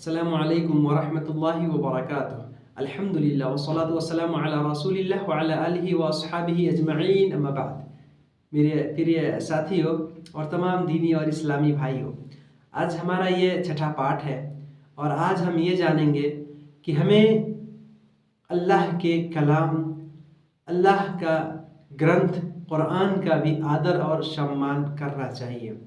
अस्सलामु अलैकुम व रहमतुल्लाहि व बरकातुहू। अल्हम्दुलिल्लाह वस्सलातु वस्सलामु अला रसूलिल्लाह व अला आलिहि व अस्हाबिहि अजमईन, अम्मा बाद। मेरे प्रिय साथियों और तमाम दीनी और इस्लामी भाइयों, आज हमारा ये छठा पाठ है और आज हम ये जानेंगे कि हमें अल्लाह के कलाम, अल्लाह का ग्रंथ कुरान का भी आदर और सम्मान करना चाहिए।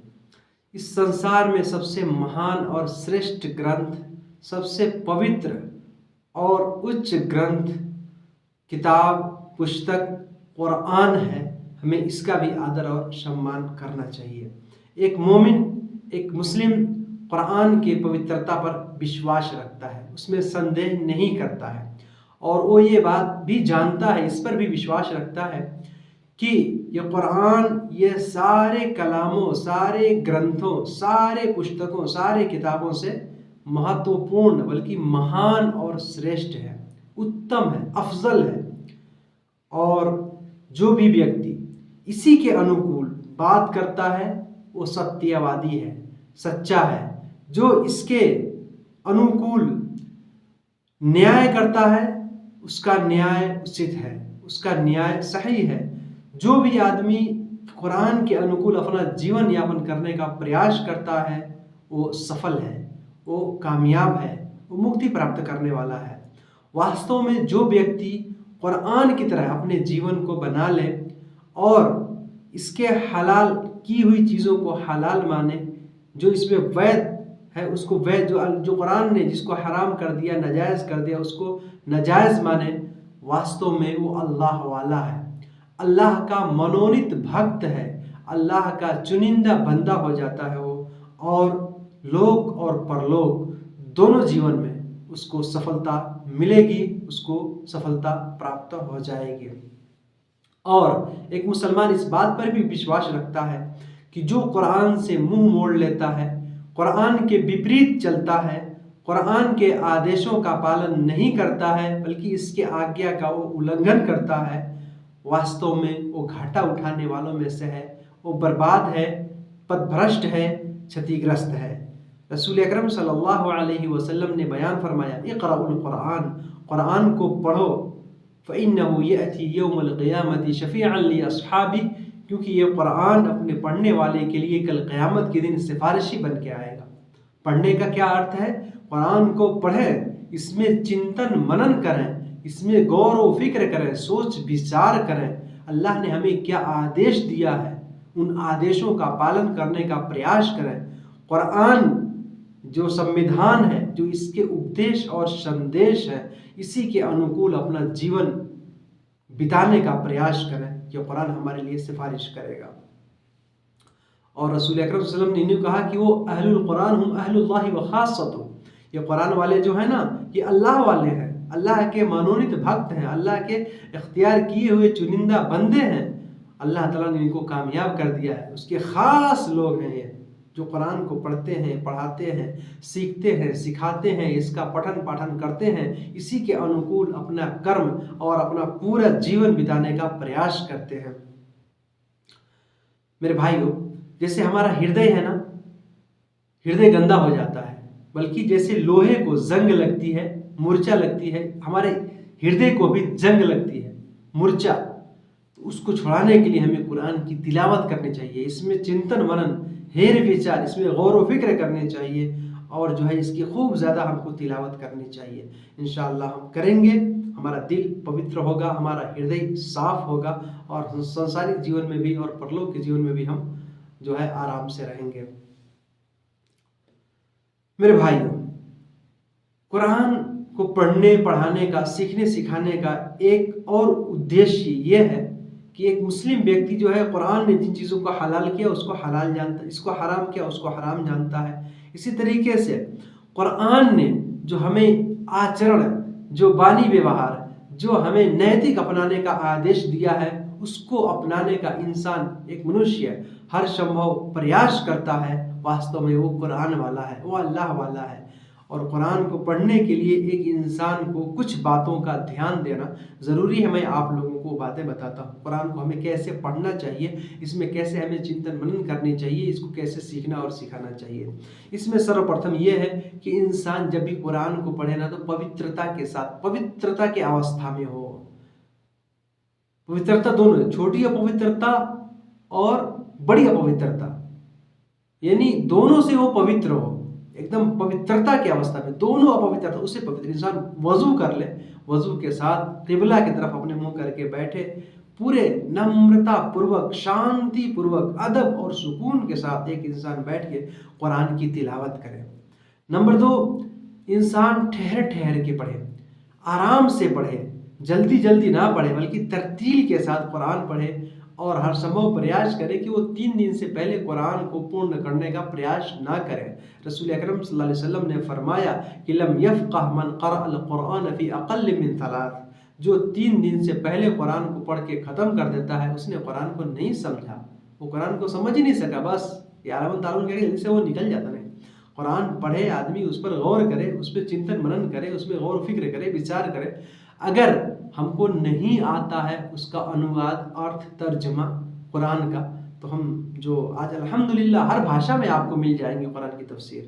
इस संसार में सबसे महान और श्रेष्ठ ग्रंथ, सबसे पवित्र और उच्च ग्रंथ, किताब, पुस्तक कुरान है। हमें इसका भी आदर और सम्मान करना चाहिए। एक मोमिन, एक मुस्लिम कुरान के पवित्रता पर विश्वास रखता है, उसमें संदेह नहीं करता है और वो ये बात भी जानता है, इस पर भी विश्वास रखता है कि ये कुरान, ये सारे कलामों, सारे ग्रंथों, सारे पुस्तकों, सारे किताबों से महत्वपूर्ण बल्कि महान और श्रेष्ठ है, उत्तम है, अफजल है। और जो भी व्यक्ति इसी के अनुकूल बात करता है वो सत्यवादी है, सच्चा है। जो इसके अनुकूल न्याय करता है उसका न्याय उचित है, उसका न्याय सही है। जो भी आदमी कुरान के अनुकूल अपना जीवन यापन करने का प्रयास करता है वो सफल है, वो कामयाब है, वो मुक्ति प्राप्त करने वाला है। वास्तव में जो व्यक्ति कुरान की तरह अपने जीवन को बना ले और इसके हलाल की हुई चीज़ों को हलाल माने, जो इसमें वैध है उसको वैध, जो कुरान ने जिसको हराम कर दिया, नाजायज़ कर दिया, उसको नाजायज़ माने, वास्तव में वो अल्लाह वाला है, अल्लाह का मनोनीत भक्त है, अल्लाह का चुनिंदा बंदा हो जाता है वो। और लोक और परलोक दोनों जीवन में उसको सफलता मिलेगी, उसको सफलता प्राप्त हो जाएगी। और एक मुसलमान इस बात पर भी विश्वास रखता है कि जो कुरान से मुंह मोड़ लेता है, कुरान के विपरीत चलता है, कुरान के आदेशों का पालन नहीं करता है बल्कि इसके आज्ञा का वो उल्लंघन करता है, वास्तव में वो घाटा उठाने वालों में से है, वो बर्बाद है, पथभ्रष्ट है, क्षतिग्रस्त है। रसूल अकरम सल्लल्लाहु अलैहि वसल्लम ने बयान फरमाया, इक़राउल कुरान, कुरान को पढ़ो, फ़इन्नहु यअती यौमल क़ियामति शफ़ीअन लि अस्हाबी, क्योंकि ये कुरान अपने पढ़ने वाले के लिए कल क़यामत के दिन सिफारिशी बन के आएगा। पढ़ने का क्या अर्थ है? कुरान को पढ़ें, इसमें चिंतन मनन करें, इसमें गौर व फिक्र करें, सोच विचार करें। अल्लाह ने हमें क्या आदेश दिया है, उन आदेशों का पालन करने का प्रयास करें। कुरान जो संविधान है, जो इसके उपदेश और संदेश है, इसी के अनुकूल अपना जीवन बिताने का प्रयास करें। ये कुरान हमारे लिए सिफारिश करेगा। और रसूल अकरम सल्लल्लाहु अलैहि वसल्लम ने कहा कि वो अहलुल कुरान हुम अहलुल्लाहि व खास्सतुहु, ये कुरान वाले जो है ना, ये अल्लाह वाले हैं, अल्लाह के मनोनीत भक्त हैं, अल्लाह के इख्तियार किए हुए चुनिंदा बंदे हैं। अल्लाह ताला ने इनको कामयाब कर दिया है, उसके ख़ास लोग हैं ये, जो कुरान को पढ़ते हैं, पढ़ाते हैं, सीखते हैं, सिखाते हैं, इसका पठन पाठन करते हैं, इसी के अनुकूल अपना कर्म और अपना पूरा जीवन बिताने का प्रयास करते हैं। मेरे भाइयों, जैसे हमारा हृदय है ना, हृदय गंदा हो जाता है, बल्कि जैसे लोहे को जंग लगती है, मूर्छा लगती है, हमारे हृदय को भी जंग लगती है, मूर्छा। तो उसको छुड़ाने के लिए हमें कुरान की तिलावत करनी चाहिए, इसमें चिंतन मनन, हेर विचार, इसमें गौर व फिक्र करने चाहिए और जो है इसकी खूब ज़्यादा हमको तिलावत करनी चाहिए। इंशाअल्लाह हम करेंगे, हमारा दिल पवित्र होगा, हमारा हृदय साफ होगा और संसारिक जीवन में भी और परलोक के जीवन में भी हम जो है आराम से रहेंगे। मेरे भाइयों, कुरान को पढ़ने पढ़ाने का, सीखने सिखाने का एक और उद्देश्य ये है कि एक मुस्लिम व्यक्ति जो है, कुरान ने जिन चीज़ों को हलाल किया उसको हलाल जानता है, इसको हराम किया उसको हराम जानता है। इसी तरीके से कुरान ने जो हमें आचरण, जो बानी व्यवहार, जो हमें नैतिक अपनाने का आदेश दिया है, उसको अपनाने का इंसान, एक मनुष्य हर संभव प्रयास करता है, वास्तव में वो कुरान वाला है, वो अल्लाह वाला है। और कुरान को पढ़ने के लिए एक इंसान को कुछ बातों का ध्यान देना ज़रूरी है। मैं आप लोगों को बातें बताता हूँ कुरान को हमें कैसे पढ़ना चाहिए, इसमें कैसे हमें चिंतन मनन करनी चाहिए, इसको कैसे सीखना और सिखाना चाहिए। इसमें सर्वप्रथम ये है कि इंसान जब भी कुरान को पढ़े ना तो पवित्रता के साथ, पवित्रता की अवस्था में हो। पवित्रता दोनों, छोटी अपवित्रता और बड़ी अपवित्रता, यानी दोनों से वो पवित्र हो, एकदम पवित्रता की अवस्था में, दोनों अपवित्रता उससे पवित्र। इंसान वजू कर ले, वजू के साथ किबला की तरफ अपने मुंह करके बैठे, पूरे नम्रता पूर्वक, शांति पूर्वक, अदब और सुकून के साथ एक इंसान बैठ के कुरान की तिलावत करे। नंबर 2, इंसान ठहर ठहर के पढ़े, आराम से पढ़े, जल्दी जल्दी ना पढ़े बल्कि तरतील के साथ कुरान पढ़े और हर संभव प्रयास करे कि वो 3 दिन से पहले कुरान को पूर्ण करने का प्रयास ना करें। रसूल अकरम सल्लल्लाहु अलैहि वसल्लम ने फरमाया कि लम यफ़क़ह मन क़रअल कुरान फ़ी अक़ल्ल मिन 3, जो 3 दिन से पहले कुरान को पढ़ के ख़त्म कर देता है उसने कुरान को नहीं समझा, वो कुरान को समझ ही नहीं सका, बस यारमन तारुन कह जल्दी से वो निकल जाता। नहीं, कुरान पढ़े आदमी, उस पर गौर करे, उस पर चिंतन मनन करे, उसमें गौर फिक्र करे, विचार करे। अगर हमको नहीं आता है उसका अनुवाद, अर्थ, तर्जमा कुरान का, तो हम जो आज अल्हम्दुलिल्लाह हर भाषा में आपको मिल जाएंगे कुरान की तफसीर,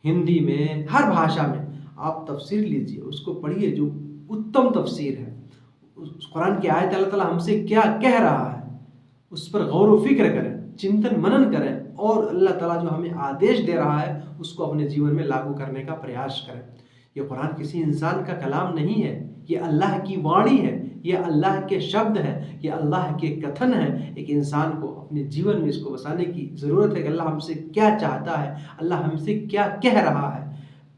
हिंदी में, हर भाषा में आप तफसीर लीजिए, उसको पढ़िए, जो उत्तम तफसीर है। उस कुरान की आयत अल्लाह ताला हमसे क्या कह रहा है उस पर गौर व फिक्र करें, चिंतन मनन करें और अल्लाह ताला जो हमें आदेश दे रहा है उसको अपने जीवन में लागू करने का प्रयास करें। ये कुरान किसी इंसान का कलाम नहीं है, ये अल्लाह की वाणी है, ये अल्लाह के शब्द हैं, ये अल्लाह के कथन हैं। एक इंसान को अपने जीवन में इसको बसाने की ज़रूरत है कि अल्लाह हमसे क्या चाहता है, अल्लाह हमसे क्या कह रहा है।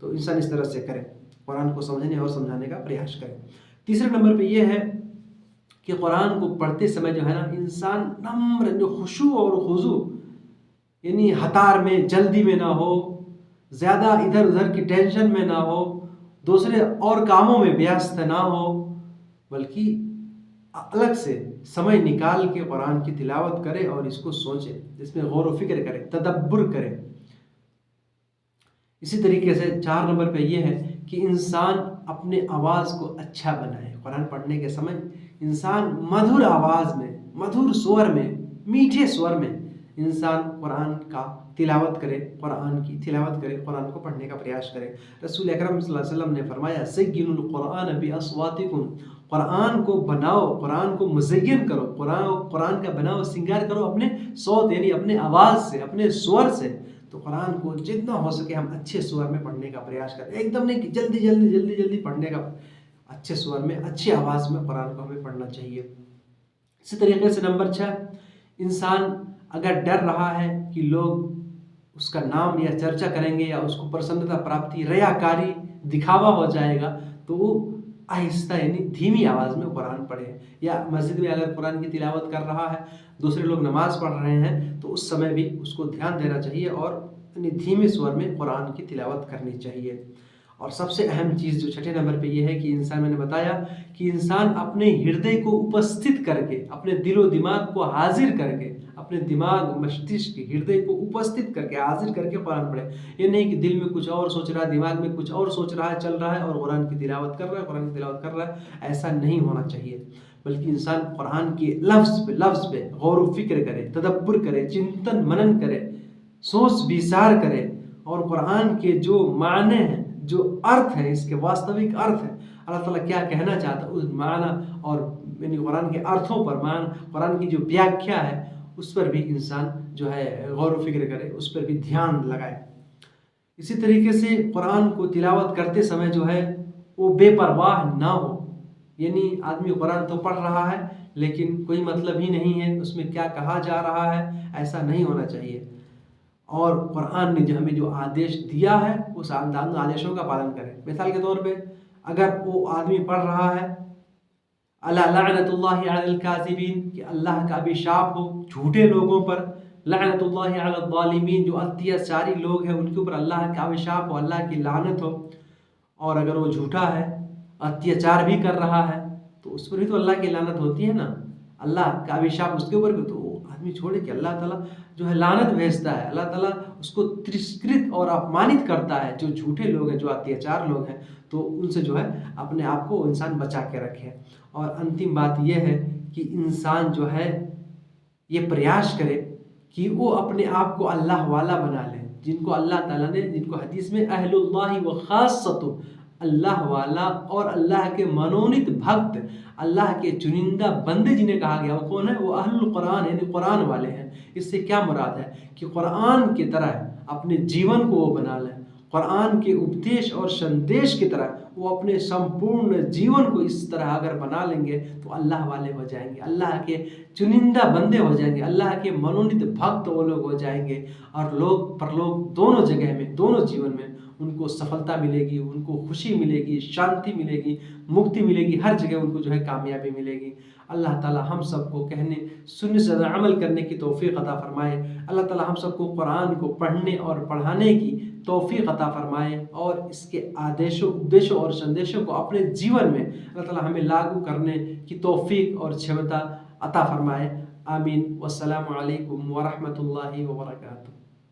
तो इंसान इस तरह से करे, कुरान को समझने और समझाने का प्रयास करे। तीसरे नंबर पे ये है कि कुरान को पढ़ते समय जो है ना, इंसान नम्र, जो खुशू और खुजू, यानी हतार में, जल्दी में ना हो, ज़्यादा इधर उधर की टेंशन में ना हो, दूसरे और कामों में व्यस्त ना हो, बल्कि अलग से समय निकाल के कुरान की तिलावत करे और इसको सोचे, इसमें गौर व फिक्र करे, तदब्बुर करे। इसी तरीके से 4 नंबर पे ये है कि इंसान अपने आवाज़ को अच्छा बनाए। कुरान पढ़ने के समय इंसान मधुर आवाज़ में, मधुर स्वर में, मीठे स्वर में इंसान कुरान का तिलावत करे, कुरान की तिलावत करे, कुरान को पढ़ने का प्रयास करे। रसूल अकरम सल्लल्लाहु अलैहि वसल्लम ने फरमाया सय्यिनुल कुरान बिअस्वातिकुम, कुरान को बनाओ, कुरान को मुज़य्यन करो, कुरान का बनाओ, श्रृंगार करो अपने सौत, यानी अपने आवाज़ से, अपने स्वर से। तो कुरान को जितना हो सके हम अच्छे स्वर में पढ़ने का प्रयास करें, एकदम नहीं कि जल्दी जल्दी जल्दी जल्दी पढ़ने का, अच्छे स्वर में, अच्छी आवाज़ में कुरान को हमें पढ़ना चाहिए। इसी तरीके से नंबर 6, इंसान अगर डर रहा है कि लोग उसका नाम या चर्चा करेंगे या उसको प्रसन्नता प्राप्ति, रयाकारी, दिखावा हो जाएगा, तो वो आहिस्ता यानी धीमी आवाज़ में कुरान पढ़े। या मस्जिद में अगर कुरान की तिलावत कर रहा है, दूसरे लोग नमाज़ पढ़ रहे हैं, तो उस समय भी उसको ध्यान देना चाहिए और यानी धीमे स्वर में कुरान की तिलावत करनी चाहिए। और सबसे अहम चीज़ जो 6ठे नंबर पे ये है कि इंसान, मैंने बताया कि इंसान अपने हृदय को उपस्थित करके, अपने दिलो दिमाग को हाजिर करके, अपने दिमाग, मस्तिष्क, हृदय को उपस्थित करके, हाजिर करके कुरान पढ़े। ये नहीं कि दिल में कुछ और सोच रहा है, दिमाग में कुछ और सोच रहा है, चल रहा है और कुरान की तिलावत कर रहा है, कुरान की तिलावत कर रहा है। ऐसा नहीं होना चाहिए, बल्कि इंसान कुरान के लफ्ज़ पे गौर व फिक्र करे, तदब्बुर करे, चिंतन मनन करे, सोच विचार करे और कुरान के जो माने हैं, जो अर्थ है, इसके वास्तविक अर्थ है, अल्लाह ताला क्या कहना चाहता है, उस माना और यानी कुरान के अर्थों पर, कुरान की जो व्याख्या है उस पर भी इंसान जो है गौर व फिक्र करे, उस पर भी ध्यान लगाए। इसी तरीके से कुरान को तिलावत करते समय जो है वो बेपरवाह ना हो, यानी आदमी कुरान तो पढ़ रहा है लेकिन कोई मतलब ही नहीं है उसमें क्या कहा जा रहा है, ऐसा नहीं होना चाहिए। और कुरान ने जो हमें जो आदेश दिया है उस आदेशों का पालन करें। मिसाल के तौर पे अगर वो आदमी पढ़ रहा है अला लअनतुल्लाहि अलल काज़िबीन, कि अल्लाह का अभिशाप हो झूठे लोगों पर, लअनतुल्लाहि अलल ज़ालिमीन, जो अत्याचारी लोग हैं उनके ऊपर अल्लाह का अभिशाप हो, अल्लाह की लानत हो। और अगर वो झूठा है, अत्याचार भी कर रहा है, तो उस पर भी तो अल्लाह की लानत होती है ना, अल्लाह का अभिशाप उसके ऊपर भी, तो आदमी छोड़े कि अल्लाह ताला जो है लानत भेजता है, अल्लाह ताला उसको तिरस्कृत और अपमानित करता है। जो झूठे लोग हैं, जो अत्याचार लोग हैं, तो उनसे जो है अपने आप को इंसान बचा के रखे। और अंतिम बात यह है कि इंसान जो है ये प्रयास करे कि वो अपने आप को अल्लाह वाला बना ले, जिनको अल्लाह ताला ने, जिनको हदीस में अहलुल्लाहि व खास्सतु, अल्लाह वाला और अल्लाह के मनोनीत भक्त, अल्लाह के चुनिंदा बंदे जिन्हें कहा गया, वो कौन है? वो अहलुल कुरान यानी कुरान वाले हैं। इससे क्या मुराद है कि कुरान की तरह अपने जीवन को वो बना लें, कुरान के उपदेश और संदेश की तरह वो अपने संपूर्ण जीवन को इस तरह अगर बना लेंगे तो अल्लाह वाले हो जाएंगे, अल्लाह के चुनिंदा बंदे हो जाएंगे, अल्लाह के मनोनीत भक्त वो लोग हो जाएंगे। और लोग परलोक दोनों जगह में, दोनों जीवन में उनको सफलता मिलेगी, उनको खुशी मिलेगी, शांति मिलेगी, मुक्ति मिलेगी, हर जगह उनको जो है कामयाबी मिलेगी। अल्लाह ताला हम सबको कहने सुनने से ज़्यादा अमल करने की तौफीक अता फरमाए। अल्लाह ताला हम सबको कुरान को पढ़ने और पढ़ाने की तौफीक अता फरमाए और इसके आदेशों, उपदेशों और संदेशों को अपने जीवन में अल्लाह ताला हमें लागू करने की तौफीक और क्षमता अता फरमाए। आमीन। वस्सलामु अलैकुम व रहमतुल्लाहि व बरकातुहू।